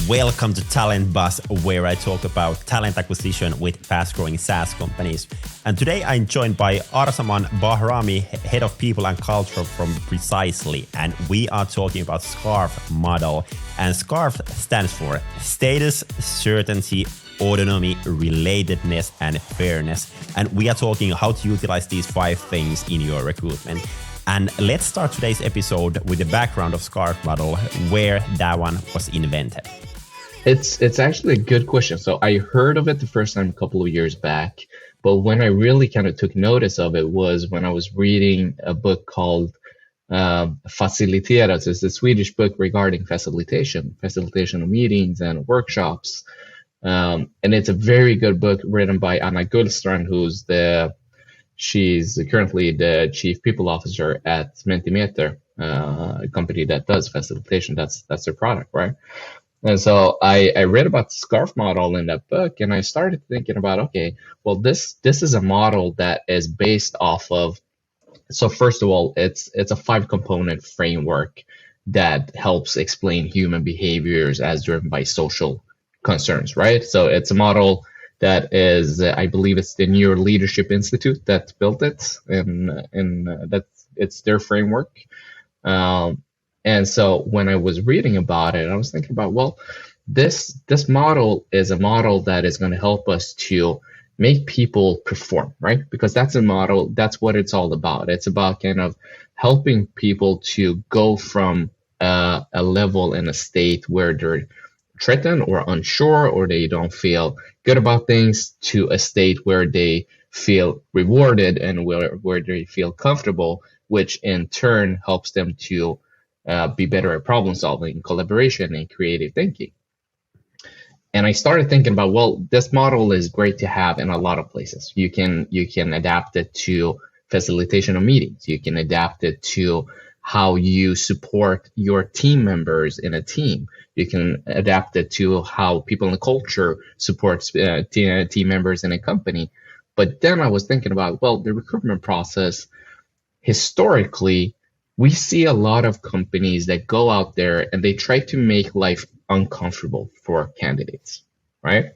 Welcome to Talent Buzz, where I talk about talent acquisition with fast-growing SaaS companies. And today I'm joined by Arsaman Bahrami, Head of People and Culture from Precisely. And we are talking about SCARF model. And SCARF stands for Status, Certainty, Autonomy, Relatedness, and Fairness. And we are talking how to utilize these 5 things in your recruitment. And let's start today's episode with the background of SCARF model, where that one was invented. It's actually a good question. So I heard of it the first time a couple of years back, but when I really kind of took notice of it was when I was reading a book called Faciliteras. It's a Swedish book regarding facilitation of meetings and workshops. And it's a very good book written by Anna Gullstrand, she's currently the Chief People Officer at Mentimeter, a company that does facilitation. That's their product, right? And so I read about the SCARF model in that book, and I started thinking about, okay, well, this is a model that is based off of. So first of all, it's a 5-component framework that helps explain human behaviors as driven by social concerns, right? So it's a model that is, I believe it's the Neuro Leadership Institute that built it, and it's their framework. And so when I was reading about it, I was thinking about, well, this model is a model that is going to help us to make people perform, right? Because that's a model, that's what it's all about. It's about kind of helping people to go from a level in a state where they're threatened or unsure, or they don't feel good about things, to a state where they feel rewarded and where they feel comfortable, which in turn helps them to be better at problem solving, collaboration, and creative thinking. And I started thinking about, well, this model is great to have in a lot of places. You can adapt it to facilitation of meetings. You can adapt it to how you support your team members in a team. You can adapt it to how people in the culture supports team members in a company. But then I was thinking about, well, the recruitment process, historically, we see a lot of companies that go out there and they try to make life uncomfortable for candidates, right?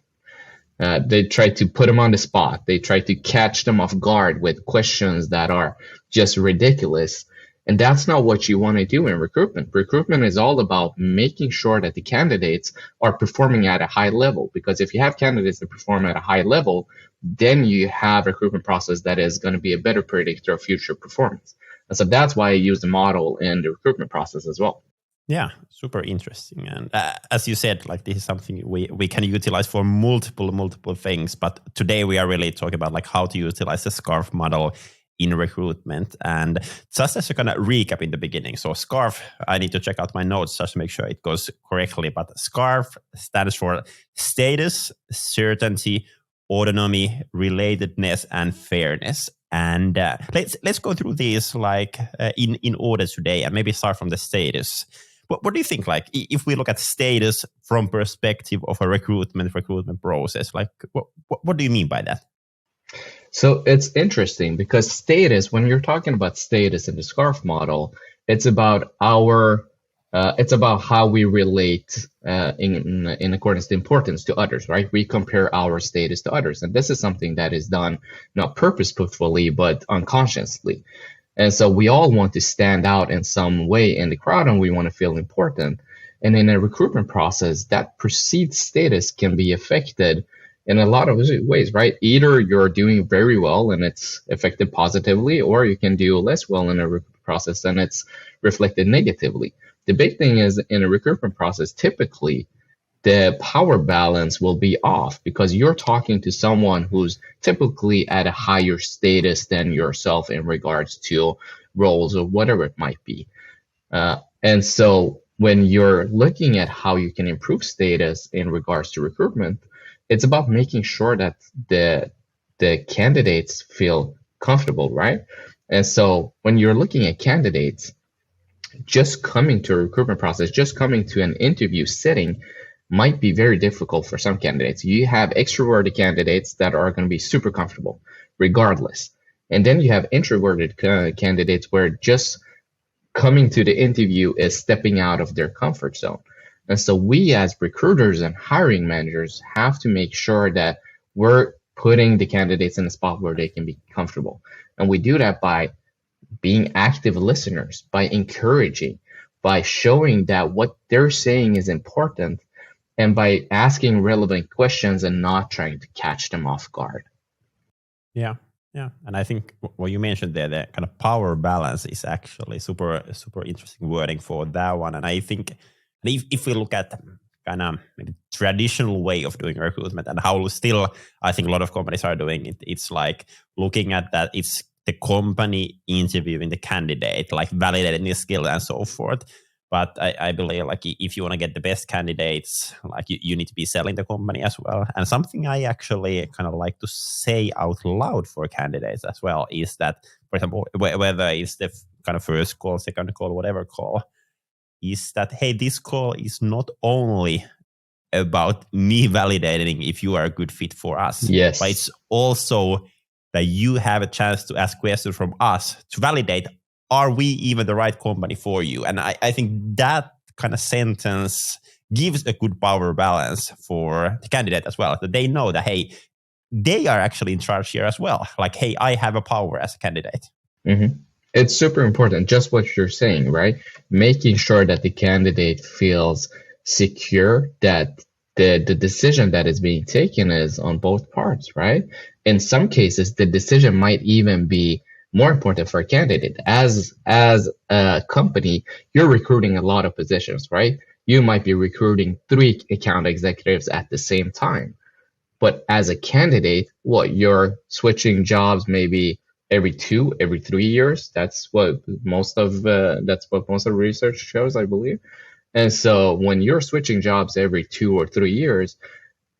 They try to put them on the spot. They try to catch them off guard with questions that are just ridiculous. And that's not what you want to do in recruitment. Recruitment is all about making sure that the candidates are performing at a high level. Because if you have candidates that perform at a high level, then you have a recruitment process that is going to be a better predictor of future performance. And so that's why I use the model in the recruitment process as well. Yeah, super interesting. And as you said, like this is something we can utilize for multiple things. But today we are really talking about like how to utilize the SCARF model in recruitment. And just as a kind of recap in the beginning. So SCARF, I need to check out my notes just to make sure it goes correctly. But SCARF stands for Status, Certainty, Autonomy, Relatedness, and Fairness. And let's go through these like in order today, and maybe start from the status. What do you think? Like, if we look at status from perspective of a recruitment process, like what do you mean by that? So it's interesting because status, when you're talking about status in the SCARF model, it's about how we relate in accordance to importance to others, right? We compare our status to others. And this is something that is done not purposefully, but unconsciously. And so we all want to stand out in some way in the crowd, and we want to feel important. And in a recruitment process, that perceived status can be affected in a lot of ways, right? Either you're doing very well and it's affected positively, or you can do less well in a recruitment process and it's reflected negatively. The big thing is in a recruitment process, typically the power balance will be off because you're talking to someone who's typically at a higher status than yourself in regards to roles or whatever it might be. And so when you're looking at how you can improve status in regards to recruitment, it's about making sure that the candidates feel comfortable, right? And so when you're looking at candidates, just coming to a recruitment process, just coming to an interview setting might be very difficult for some candidates. You have extroverted candidates that are going to be super comfortable regardless. And then you have introverted candidates where just coming to the interview is stepping out of their comfort zone. And so we as recruiters and hiring managers have to make sure that we're putting the candidates in a spot where they can be comfortable. And we do that by being active listeners, by encouraging, by showing that what they're saying is important, and by asking relevant questions and not trying to catch them off guard. Yeah. Yeah. And I think what you mentioned there, the kind of power balance is actually super interesting wording for that one. And I think if we look at kind of maybe traditional way of doing recruitment and how still I think a lot of companies are doing it, it's like looking at that it's the company interviewing the candidate, like validating the skill and so forth. But I believe like if you want to get the best candidates, like you need to be selling the company as well. And something I actually kind of like to say out loud for candidates as well is that, for example, whether it's the kind of first call, second call, whatever call, is that, hey, this call is not only about me validating if you are a good fit for us, Yes. but it's also that you have a chance to ask questions from us to validate, are we even the right company for you? And I think that kind of sentence gives a good power balance for the candidate as well, that they know that, hey, they are actually in charge here as well. Like, hey, I have a power as a candidate. Mm-hmm. It's super important, just what you're saying, right? Making sure that the candidate feels secure, that the decision that is being taken is on both parts, right? In some cases, the decision might even be more important for a candidate. As a company, you're recruiting a lot of positions, right? You might be recruiting 3 account executives at the same time. But as a candidate, you're switching jobs maybe every 2, every 3 years. That's what most of research shows, I believe. And so when you're switching jobs every 2 or 3 years,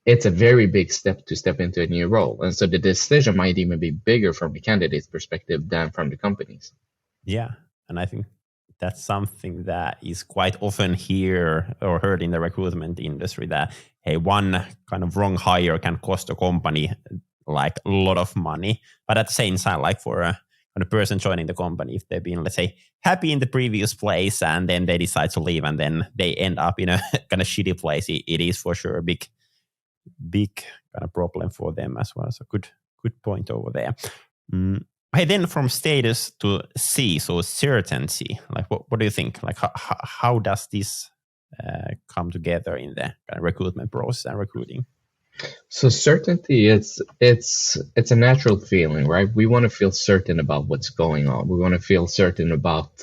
it's a very big step to step into a new role. And so the decision might even be bigger from the candidate's perspective than from the company's. Yeah. And I think that's something that is quite often heard in the recruitment industry, that, hey, one kind of wrong hire can cost a company like a lot of money. But at the same time, like for a person joining the company, if they've been, let's say, happy in the previous place and then they decide to leave and then they end up in a kind of shitty place, it is for sure a big kind of problem for them as well. So good point over there. Hey, then from status to C, so certainty. Like, what do you think? Like, how does this come together in the recruitment process and recruiting? So certainty, it's a natural feeling, right? We want to feel certain about what's going on. We want to feel certain about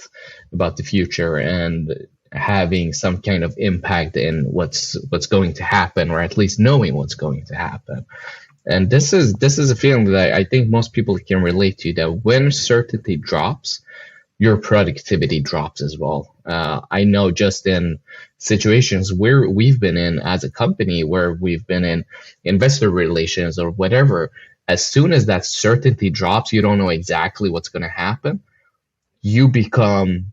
the future and having some kind of impact in what's going to happen, or at least knowing what's going to happen. And this is a feeling that I think most people can relate to, that when certainty drops, your productivity drops as well. I know just in situations where we've been in as a company, where we've been in investor relations or whatever, as soon as that certainty drops, you don't know exactly what's going to happen. You become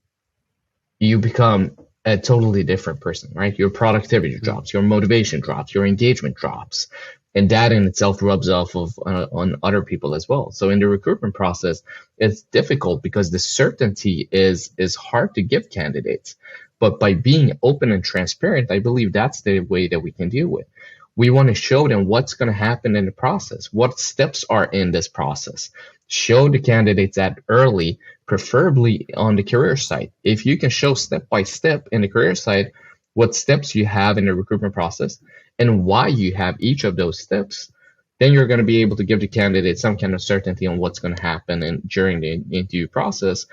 a totally different person, right? Your productivity drops, your motivation drops, your engagement drops. And that in itself rubs off on other people as well. So in the recruitment process, it's difficult because the certainty is hard to give candidates. But by being open and transparent, I believe that's the way that we can deal with. We want to show them what's going to happen in the process, what steps are in this process. Show the candidates that early, preferably on the career side. If you can show step by step in the career side what steps you have in the recruitment process and why you have each of those steps, then you're going to be able to give the candidate some kind of certainty on what's going to happen during the interview process.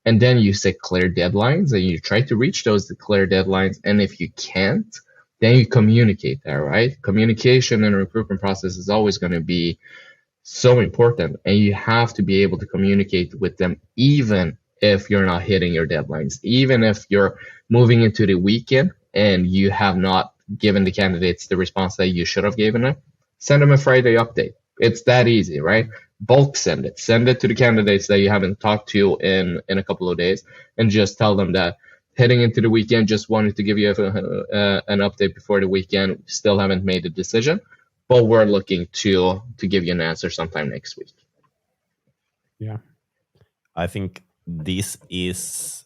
And then you set clear deadlines and you try to reach those clear deadlines. And if you can't, then you communicate that, right? Communication in a recruitment process is always going to be so important. And you have to be able to communicate with them, even if you're not hitting your deadlines, even if you're moving into the weekend and you have not given the candidates the response that you should have given them. Send them a Friday update. It's that easy, right? Bulk send it. Send it to the candidates that you haven't talked to in a couple of days, and just tell them that heading into the weekend, just wanted to give you an update before the weekend. Still haven't made a decision, but we're looking to give you an answer sometime next week. Yeah, I think this is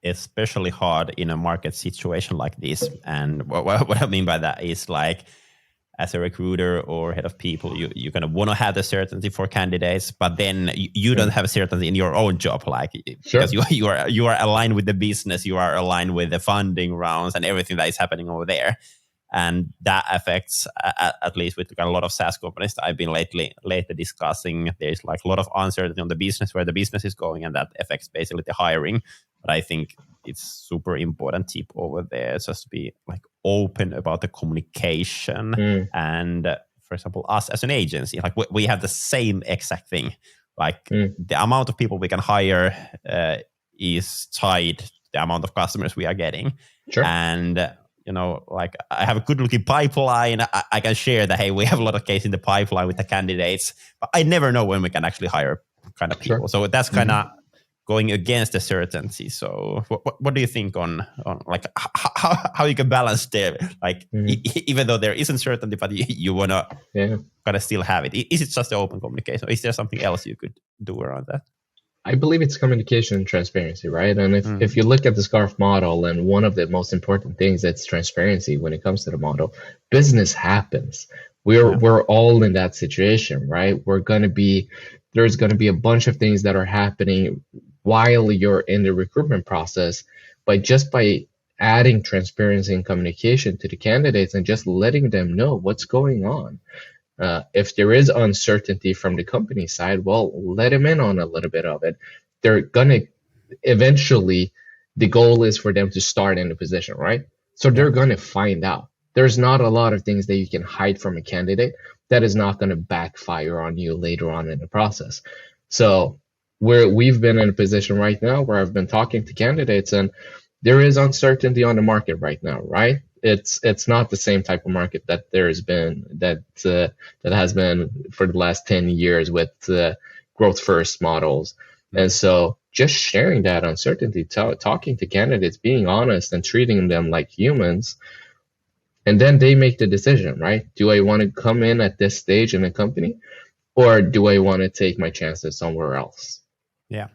especially hard in a market situation like this. And what I mean by that is like, as a recruiter or head of people, you kind of want to have the certainty for candidates, but then you don't have certainty in your own job, like because you are aligned with the business, you are aligned with the funding rounds and everything that is happening over there, and that affects at least with a lot of SaaS companies that I've been lately discussing. There's like a lot of uncertainty on the business, where the business is going, and that affects basically the hiring. But I think it's super important tip over there just to be like open about the communication. And for example, us as an agency, like we have the same exact thing. Like the amount of people we can hire is tied to the amount of customers we are getting. And like I have a good looking pipeline. I can share that, hey, we have a lot of cases in the pipeline with the candidates, but I never know when we can actually hire kind of people. So that's kind of going against the certainty. So what do you think on like how you can balance there, like even though there isn't certainty, but you want to kind of still have it? Is it just the open communication, or is there something else you could do around that? I believe it's communication and transparency, right? And if you look at the SCARF model, and one of the most important things, that's transparency when it comes to the model. Business happens. We're all in that situation, right? There's going to be a bunch of things that are happening while you're in the recruitment process, but just by adding transparency and communication to the candidates and just letting them know what's going on. If there is uncertainty from the company side, well, let them in on a little bit of it. They're gonna eventually, the goal is for them to start in the position, right? So they're gonna find out. There's not a lot of things that you can hide from a candidate that is not gonna backfire on you later on in the process. So we've been in a position right now where I've been talking to candidates, and there is uncertainty on the market right now, right? It's not the same type of market that there's been that has been for the last 10 years with growth first models. And so just sharing that uncertainty, talking to candidates, being honest and treating them like humans, and then they make the decision, right? Do I want to come in at this stage in a company, or do I want to take my chances somewhere else? Yeah,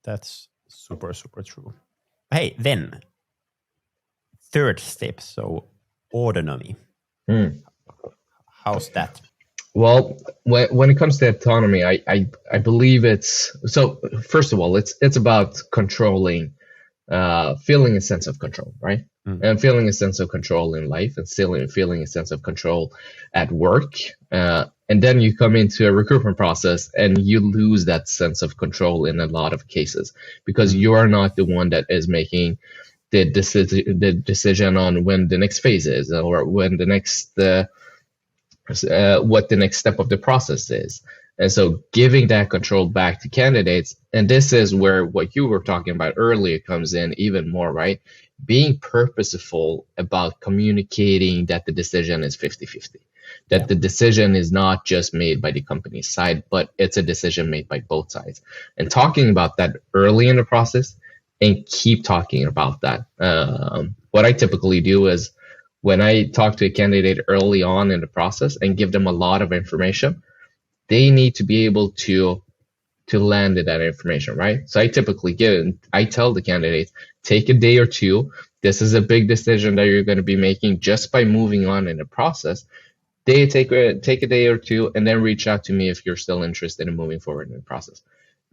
that's super, super true. Hey, then third step, so autonomy. How's that? Well, when it comes to autonomy, I believe it's, so first of all, it's about controlling, feeling a sense of control, right? And feeling a sense of control in life, and still feeling a sense of control at work. And then you come into a recruitment process and you lose that sense of control in a lot of cases, because you are not the one that is making the decision on when the next phase is, or when the next what the next step of the process is. And so giving that control back to candidates, and this is where what you were talking about earlier comes in even more, right? Being purposeful about communicating that the decision is 50-50, that the decision is not just made by the company's side, but it's a decision made by both sides. And talking about that early in the process, and keep talking about that. What I typically do is, when I talk to a candidate early on in the process and give them a lot of information, they need to be able to land in that information, right? So I tell the candidates, take a day or two. This is a big decision that you're going to be making just by moving on in the process. They take a day or two, and then reach out to me if you're still interested in moving forward in the process.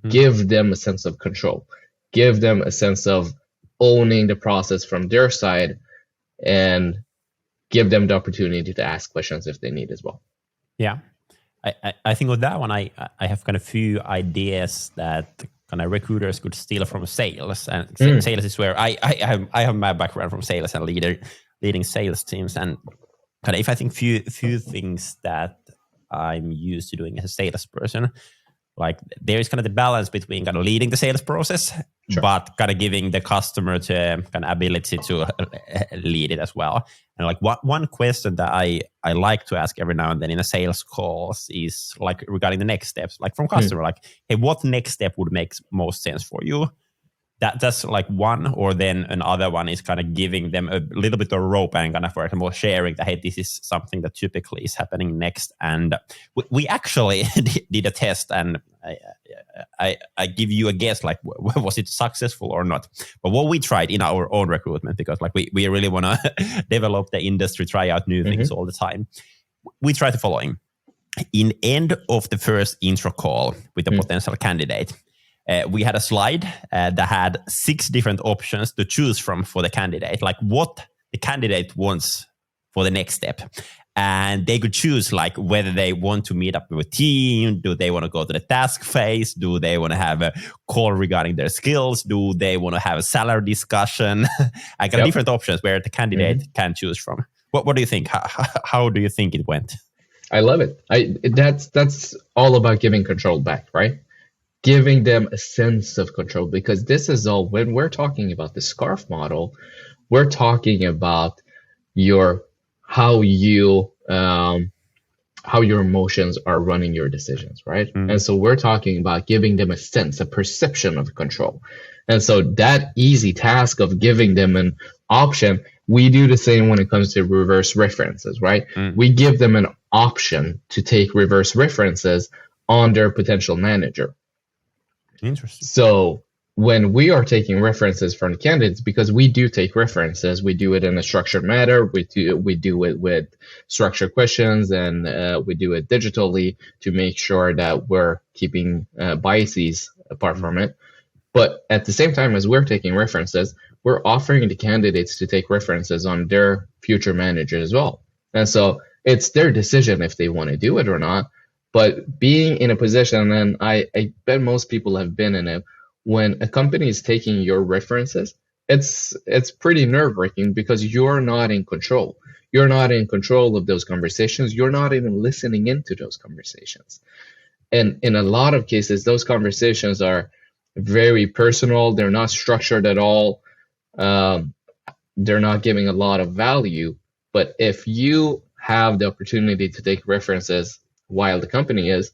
Give them a sense of control. Give them a sense of owning the process from their side, and give them the opportunity to ask questions if they need as well. Yeah. I think with that one, I have kind of few ideas that kind of recruiters could steal from sales. And sales is where I have my background from sales and leading sales teams. And kind of if I think few things that I'm used to doing as a salesperson, like there is kind of the balance between kind of leading the sales process, but kind of giving the customer the kind of ability to lead it as well. And like one question that I like to ask every now and then in a sales calls is like regarding the next steps, like from customer, like, hey, what next step would make most sense for you? that's like one, or then another one is kind of giving them a little bit of rope and kind of, for example, sharing that, hey, this is something that typically is happening next. And we actually did a test, and I give you a guess, like, was it successful or not? But what we tried in our own recruitment, because like we really want to develop the industry, try out new things all the time. We tried the following. In end of the first intro call with the potential candidate, we had a slide that had 6 different options to choose from for the candidate, like what the candidate wants for the next step. And they could choose like whether they want to meet up with a team, do they want to go to the task phase, do they want to have a call regarding their skills, do they want to have a salary discussion? I got different options where the candidate can choose from. What do you think? How do you think it went? I love it. That's all about giving control back, right? Giving them a sense of control, because this is all, when we're talking about the SCARF model, we're talking about how your emotions are running your decisions, right? And so we're talking about giving them a sense, a perception of control. And so that easy task of giving them an option, we do the same when it comes to reverse references, right? We give them an option to take reverse references on their potential manager. Interesting. So when we are taking references from the candidates, because we do take references, we do it in a structured manner. We do it with structured questions, and we do it digitally to make sure that we're keeping biases apart from it. But at the same time as we're taking references, we're offering the candidates to take references on their future manager as well. And so it's their decision if they want to do it or not. But being in a position, and I bet most people have been in it, when a company is taking your references, it's pretty nerve-wracking because you're not in control. You're not in control of those conversations. You're not even listening into those conversations. And in a lot of cases, those conversations are very personal. They're not structured at all. They're not giving a lot of value. But if you have the opportunity to take references while the company is,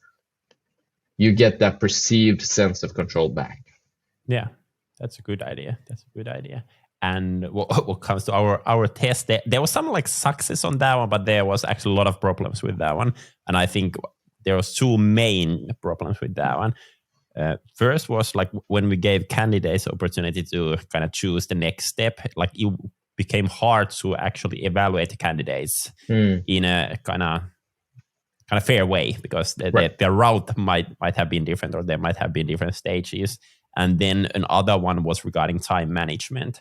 you get that perceived sense of control back. Yeah, that's a good idea. And what comes to our test, there was some like success on that one, but there was actually a lot of problems with that one. And I think there was 2 main problems with that one. First was like when we gave candidates opportunity to kind of choose the next step, like it became hard to actually evaluate the candidates in a kind of fair way, because their route might have been different, or there might have been different stages. And then another one was regarding time management.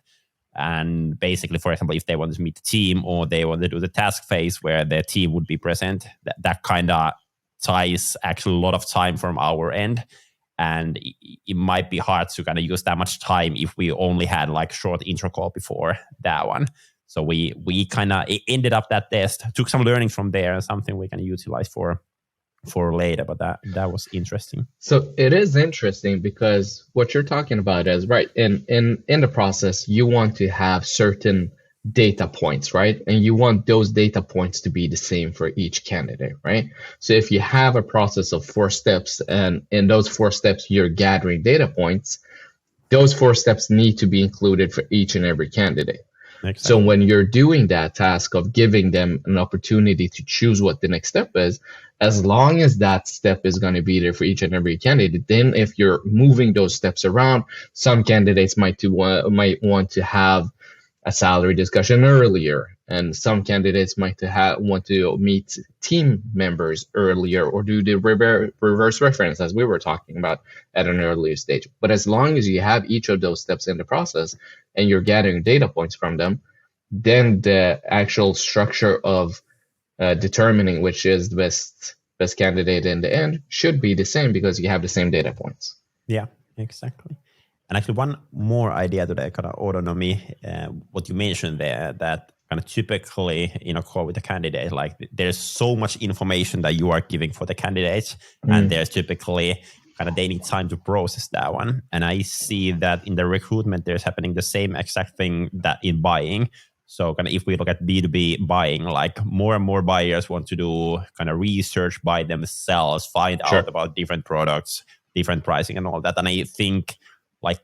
And basically, for example, if they want to meet the team or they want to do the task phase where their team would be present, that kind of ties actually a lot of time from our end. And it might be hard to kind of use that much time if we only had like short intro call before that one. So we kind of ended up that test, took some learnings from there, and something we can utilize for later. But that was interesting. So it is interesting because what you're talking about is right. In the process, you want to have certain data points, right? And you want those data points to be the same for each candidate, right? So if you have a process of 4 steps, and in those 4 steps, you're gathering data points, those 4 steps need to be included for each and every candidate. Exactly. So when you're doing that task of giving them an opportunity to choose what the next step is, as long as that step is going to be there for each and every candidate, then if you're moving those steps around, some candidates might want to have a salary discussion earlier, and some candidates might want to meet team members earlier, or do the reverse reference as we were talking about at an earlier stage. But as long as you have each of those steps in the process and you're gathering data points from them, then the actual structure of determining which is the best candidate in the end should be the same, because you have the same data points. Yeah, exactly. And actually, one more idea to the kind of autonomy, what you mentioned there, that kind of typically in a call with a candidate, like there's so much information that you are giving for the candidates, and there's typically kind of they need time to process that one. And I see that in the recruitment, there's happening the same exact thing that in buying. So kind of if we look at B2B buying, like more and more buyers want to do kind of research by themselves, find out about different products, different pricing and all that. And I think like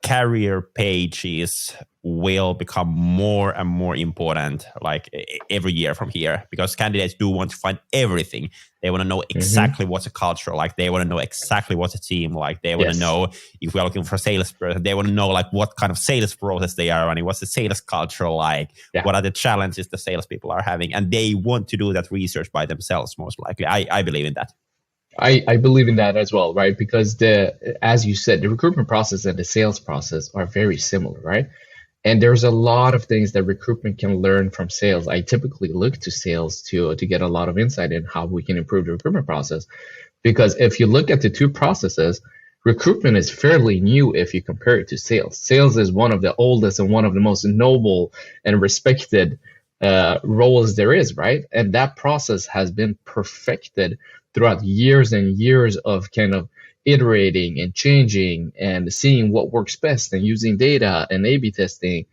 career pages will become more and more important like every year from here, because candidates do want to find everything. They want to know exactly what's a culture like. They want to know exactly what's a team like. They want to know if we're looking for a salesperson. They want to know like what kind of sales process they are running. What's the sales culture like? Yeah. What are the challenges the salespeople are having? And they want to do that research by themselves, most likely. I believe in that. I believe in that as well, right? Because as you said, the recruitment process and the sales process are very similar, right? And there's a lot of things that recruitment can learn from sales. I typically look to sales to get a lot of insight in how we can improve the recruitment process. Because if you look at the two processes, recruitment is fairly new if you compare it to sales. Sales is one of the oldest and one of the most noble and respected roles there is, right? And that process has been perfected throughout years and years of kind of iterating and changing and seeing what works best and using data and A/B testing.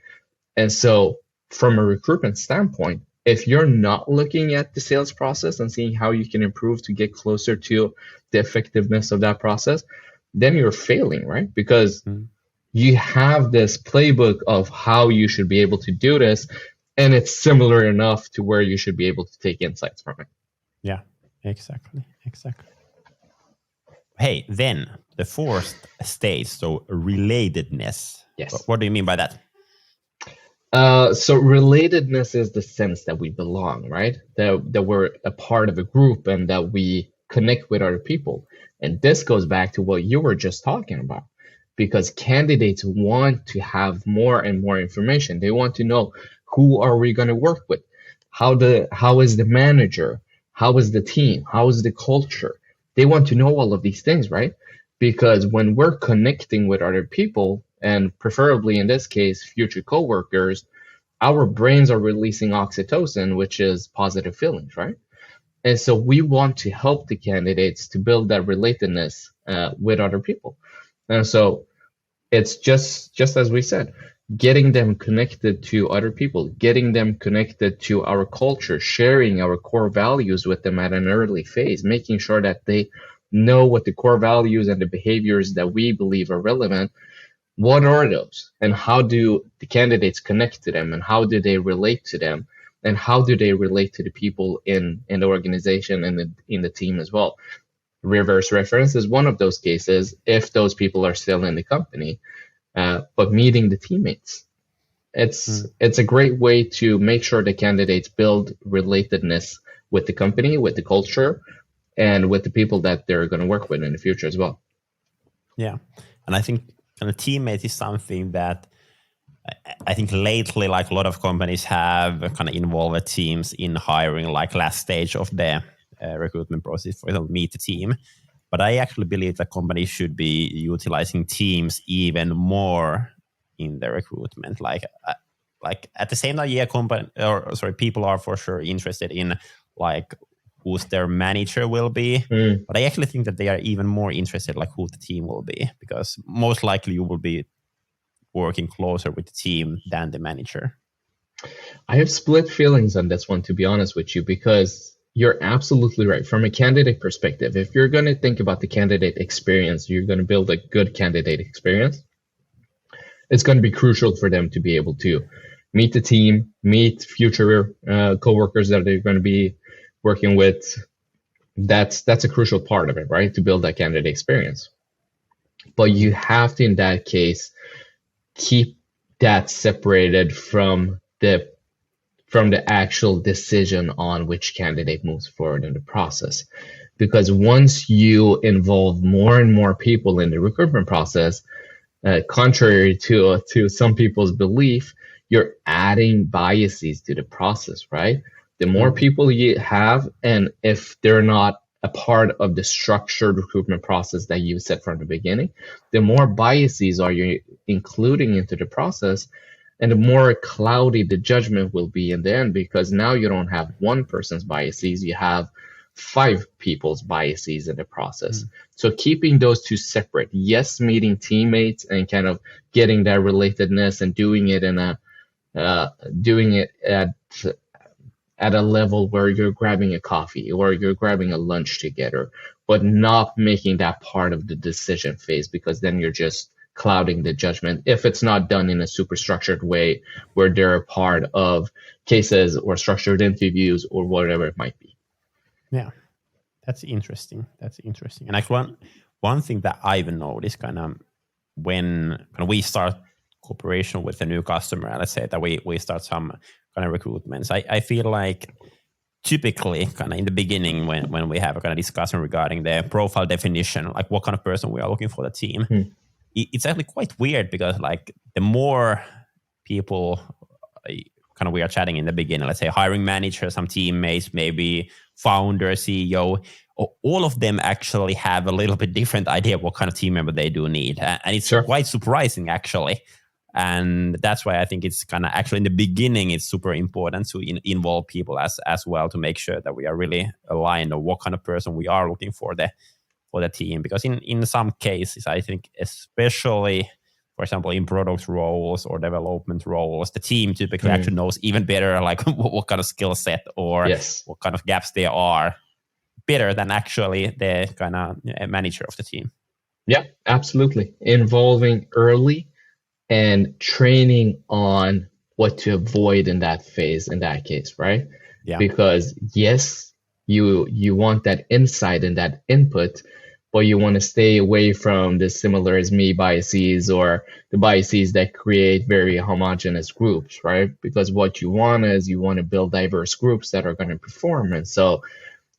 And so from a recruitment standpoint, if you're not looking at the sales process and seeing how you can improve to get closer to the effectiveness of that process, then you're failing, right? Because you have this playbook of how you should be able to do this, and it's similar enough to where you should be able to take insights from it. Yeah, exactly. Hey, then the fourth stage, so relatedness. Yes. What do you mean by that? So relatedness is the sense that we belong, right? That we're a part of a group and that we connect with other people. And this goes back to what you were just talking about, because candidates want to have more and more information. They want to know, who are we going to work with? How is the manager? How is the team? How is the culture? They want to know all of these things, right? Because when we're connecting with other people, and preferably in this case, future coworkers, our brains are releasing oxytocin, which is positive feelings, right? And so we want to help the candidates to build that relatedness with other people. And so it's just as we said, getting them connected to other people, getting them connected to our culture, sharing our core values with them at an early phase, making sure that they know what the core values and the behaviors that we believe are relevant. What are those? And how do the candidates connect to them? And how do they relate to them? And how do they relate to the people in the organization and in the team as well? Reverse reference is one of those cases if those people are still in the company. But meeting the teammates, it's a great way to make sure the candidates build relatedness with the company, with the culture, and with the people that they're going to work with in the future as well. Yeah, and I think kind of teammates is something that I think lately, like a lot of companies have kind of involved teams in hiring, like last stage of the recruitment process, for example, meet the team. But I actually believe that companies should be utilizing teams even more in the recruitment. Like at the same time, yeah, people are for sure interested in like who's their manager will be. But I actually think that they are even more interested like who the team will be, because most likely you will be working closer with the team than the manager. I have split feelings on this one, to be honest with you, because you're absolutely right. From a candidate perspective, if you're going to think about the candidate experience, you're going to build a good candidate experience. It's going to be crucial for them to be able to meet the team, meet future coworkers that they're going to be working with. That's a crucial part of it, right? To build that candidate experience. But you have to, in that case, keep that separated from the actual decision on which candidate moves forward in the process. Because once you involve more and more people in the recruitment process, contrary to some people's belief, you're adding biases to the process, right? The more people you have, and if they're not a part of the structured recruitment process that you set from the beginning, the more biases are you including into the process, and the more cloudy the judgment will be in the end, because now you don't have one person's biases, you have 5 people's biases in the process. So keeping those two separate, yes, meeting teammates and kind of getting that relatedness and doing it at a level where you're grabbing a coffee or you're grabbing a lunch together, but not making that part of the decision phase, because then you're just clouding the judgment if it's not done in a super structured way where they're a part of cases or structured interviews or whatever it might be. Yeah, that's interesting. And actually, one thing that I've noticed kind of when we start cooperation with a new customer, let's say that we start some kind of recruitments, I feel like typically kind of in the beginning when we have a kind of discussion regarding the profile definition, like what kind of person we are looking for the team, it's actually quite weird because like the more people kind of we are chatting in the beginning, let's say hiring manager, some teammates, maybe founder, CEO, all of them actually have a little bit different idea of what kind of team member they do need. And it's quite surprising actually. And that's why I think it's kind of actually in the beginning, it's super important to involve people as well to make sure that we are really aligned on what kind of person we are looking for the team. Because in some cases, I think especially, for example, in product roles or development roles, the team typically actually knows even better like what kind of skill set or what kind of gaps there are better than actually the kind of manager of the team. Yeah, absolutely. Involving early and training on what to avoid in that phase, in that case, right? Yeah. Because yes, you want that insight and that input, but you want to stay away from the similar as me biases or the biases that create very homogeneous groups, right? Because what you want is you want to build diverse groups that are going to perform. And so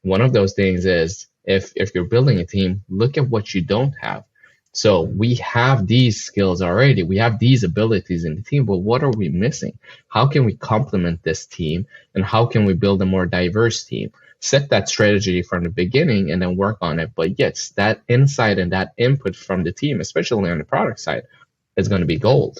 one of those things is if you're building a team, look at what you don't have. So we have these skills already. We have these abilities in the team, but what are we missing? How can we complement this team? And how can we build a more diverse team? Set that strategy from the beginning and then work on it. But yes, that insight and that input from the team, especially on the product side, is going to be gold.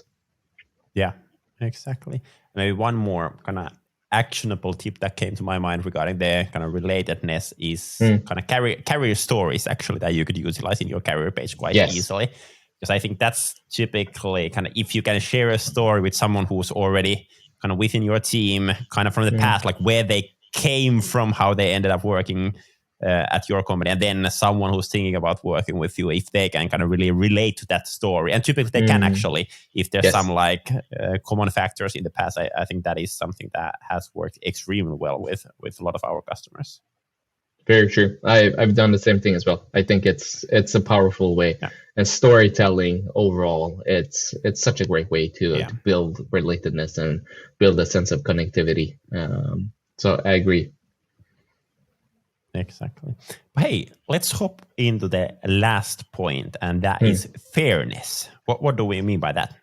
Yeah, exactly. Maybe one more kind of actionable tip that came to my mind regarding the kind of relatedness is kind of career stories actually that you could utilize in your career page quite easily. Because I think that's typically kind of if you can share a story with someone who's already kind of within your team, kind of from the past, like where they came from, how they ended up working at your company, and then someone who's thinking about working with you, if they can kind of really relate to that story. And typically they can actually, if there's some like common factors in the past, I think that is something that has worked extremely well with a lot of our customers. Very true. I've done the same thing as well. I think it's a powerful way. Yeah. And storytelling overall, it's such a great way to build relatedness and build a sense of connectivity. So I agree. Exactly. But hey, let's hop into the last point, and that is fairness. What do we mean by that?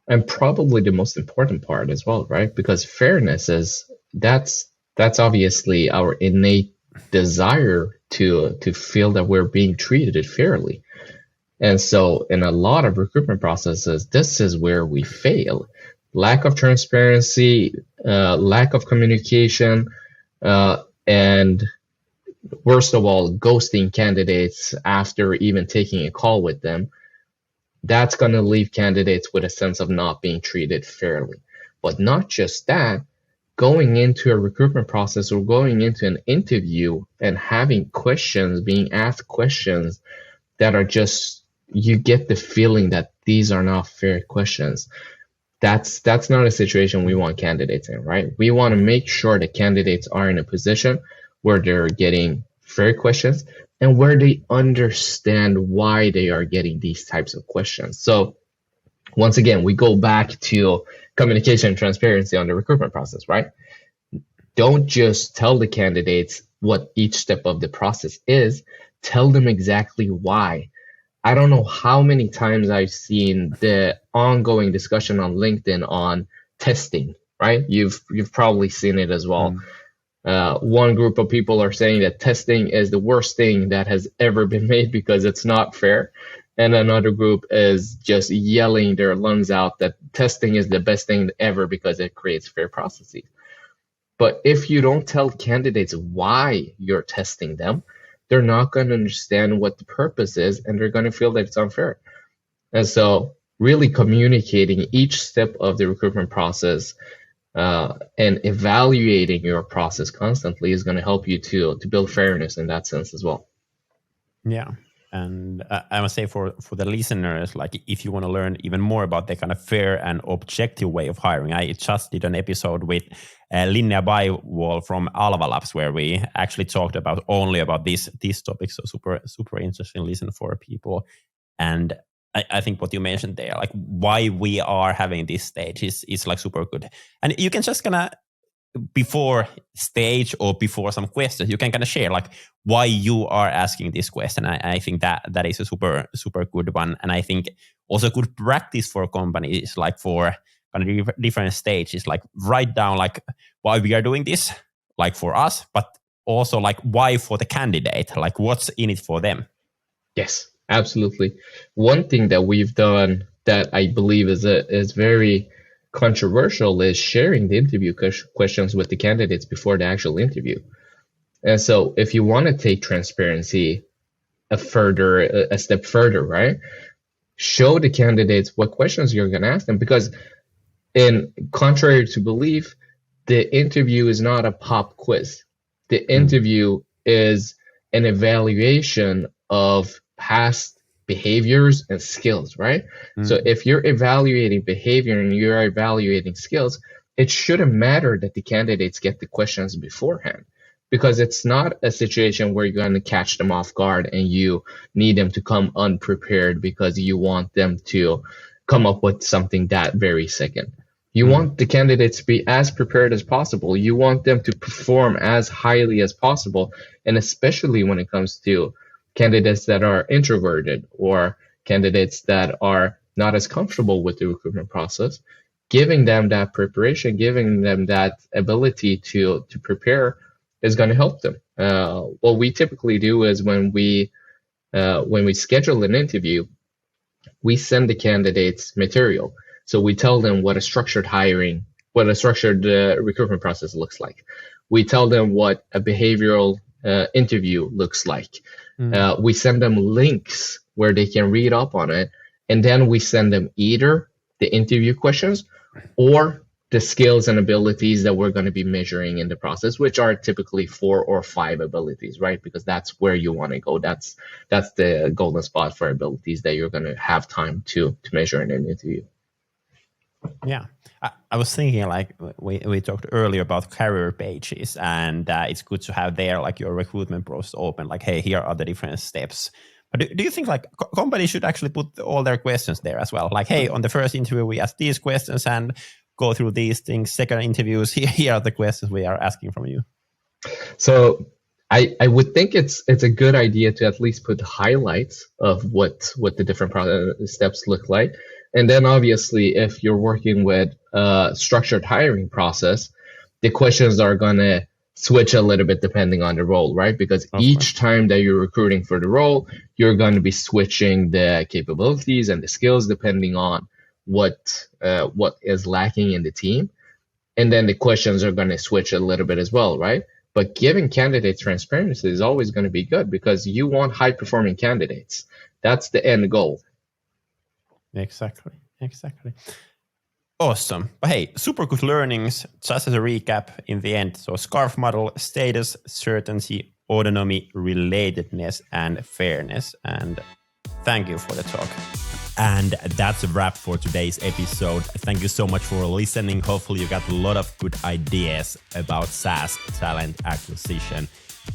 And probably the most important part as well, right? Because fairness that's obviously our innate desire to feel that we're being treated fairly. And so in a lot of recruitment processes, this is where we fail. Lack of transparency, lack of communication, and worst of all, ghosting candidates after even taking a call with them. That's going to leave candidates with a sense of not being treated fairly. But not just that, going into a recruitment process or going into an interview and having questions, being asked questions that are just, you get the feeling that these are not fair questions. That's not a situation we want candidates in, right? We want to make sure that candidates are in a position where they're getting fair questions and where they understand why they are getting these types of questions. So once again, we go back to communication and transparency on the recruitment process, right? Don't just tell the candidates what each step of the process is. Tell them exactly why. I don't know how many times I've seen the ongoing discussion on LinkedIn on testing, right? You've probably seen it as well. One group of people are saying that testing is the worst thing that has ever been made because it's not fair. And another group is just yelling their lungs out that testing is the best thing ever because it creates fair processes. But if you don't tell candidates why you're testing them, they're not going to understand what the purpose is, and they're going to feel that it's unfair. And so really communicating each step of the recruitment process and evaluating your process constantly is going to help you to build fairness in that sense as well. Yeah, And I must say for the listeners, like if you want to learn even more about the kind of fair and objective way of hiring, I just did an episode with Linnea Bywall from Alva Labs where we actually talked about only about this topic. So super interesting listen for people. And I think what you mentioned there, like why we are having this stage is like super good. And you can just kind of before stage or before some questions, you can kind of share like why you are asking this question. I think that is a super good one. And I think also good practice for companies, like for kind of different stages, like write down like why we are doing this, like for us, but also like why for the candidate, like what's in it for them. Yes, absolutely. One thing that we've done that I believe is very controversial is sharing the interview questions with the candidates before the actual interview. And so if you want to take transparency a step further, right? Show the candidates what questions you're going to ask them, because in contrary to belief, the interview is not a pop quiz. The interview is an evaluation of past behaviors and skills, right? So if you're evaluating behavior and you're evaluating skills, it shouldn't matter that the candidates get the questions beforehand, because it's not a situation where you're going to catch them off guard and you need them to come unprepared because you want them to come up with something that very second. You want the candidates to be as prepared as possible. You want them to perform as highly as possible. And especially when it comes to candidates that are introverted or candidates that are not as comfortable with the recruitment process, giving them that preparation, giving them that ability to prepare is going to help them. What we typically do is when we schedule an interview, we send the candidates material. So we tell them what a structured recruitment process looks like. We tell them what a behavioral interview looks like. We send them links where they can read up on it. And then we send them either the interview questions or the skills and abilities that we're going to be measuring in the process, which are typically 4 or 5 abilities, right? Because that's where you want to go. That's the golden spot for abilities that you're going to have time to measure in an interview. Yeah, I was thinking like we talked earlier about career pages, and it's good to have there like your recruitment process open, like, hey, here are the different steps. But do you think like companies should actually put all their questions there as well? Like, hey, on the first interview, we ask these questions and go through these things. Second interviews, here are the questions we are asking from you. So I would think it's a good idea to at least put highlights of what the different steps look like. And then obviously, if you're working with a structured hiring process, the questions are going to switch a little bit depending on the role, right? Because each time that you're recruiting for the role, you're going to be switching the capabilities and the skills depending on what is lacking in the team. And then the questions are going to switch a little bit as well, right? But giving candidates transparency is always going to be good because you want high-performing candidates. That's the end goal. Exactly. Awesome. But hey, super good learnings. Just as a recap in the end. So SCARF model, status, certainty, autonomy, relatedness, and fairness. And thank you for the talk. And that's a wrap for today's episode. Thank you so much for listening. Hopefully you got a lot of good ideas about SaaS talent acquisition.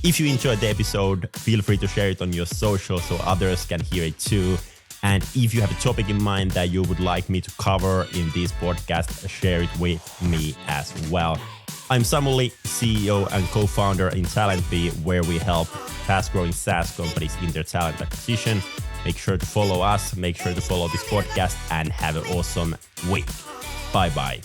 If you enjoyed the episode, feel free to share it on your social so others can hear it too. And if you have a topic in mind that you would like me to cover in this podcast, share it with me as well. I'm Samuli, CEO and co-founder in TalentBee, where we help fast-growing SaaS companies in their talent acquisition. Make sure to follow us, make sure to follow this podcast, and have an awesome week. Bye-bye.